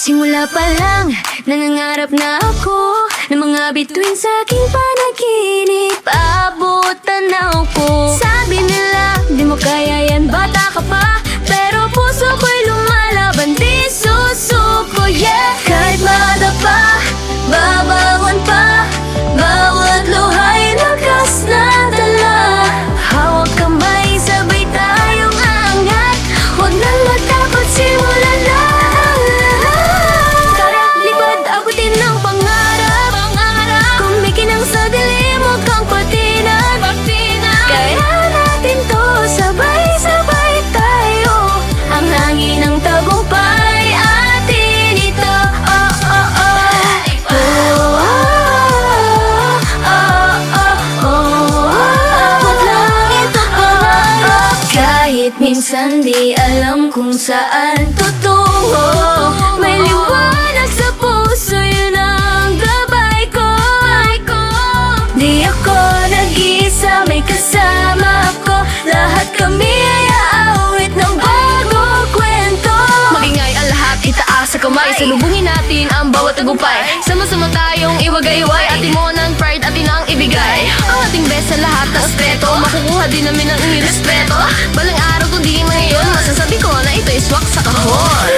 Simula pa lang, nangangarap na ako ng mga bituin sa aking panaginip. Paabutan na ako. Sabi nila, di mo kaya yan, bata ka pa. Pero puso ko'y lumalaban, di susuko, yeah. Kahit madapa, babawan pa, bawat luha'y lakas na dala. Hawak kamay, sabay tayong angat. Huwag nang matakot, simulan na. Tara, lipad, abutin ng pangarap. Kumikinang sa dilim, huwag kang patinag. Kaya natin to, sabay-sabay tayo. Ang hangin ng tagumpay, atin ito. Oh, oh, oh. Oh, oh, oh, oh. Abot lang ito pangarap. Kahit minsan di alam kung saan tutungo, may liwanag sa puso, yun ang gabay ko. Di ako nag-iisa, may kasama ako. Lahat kami ay aawit ng bagong kwento. Magingay ang lahat, itaas sa kamay. Salubungin natin ang bawat tagumpay. Sama-sama tayong iwagayway. Atin mo ng pride, atin ang ibigay. Ang ating best sa lahat ng aspeto. Makukuha din namin ang inyong respeto. Balang araw kundi ngayon, masasabi ko na ito'y swak sa kahon.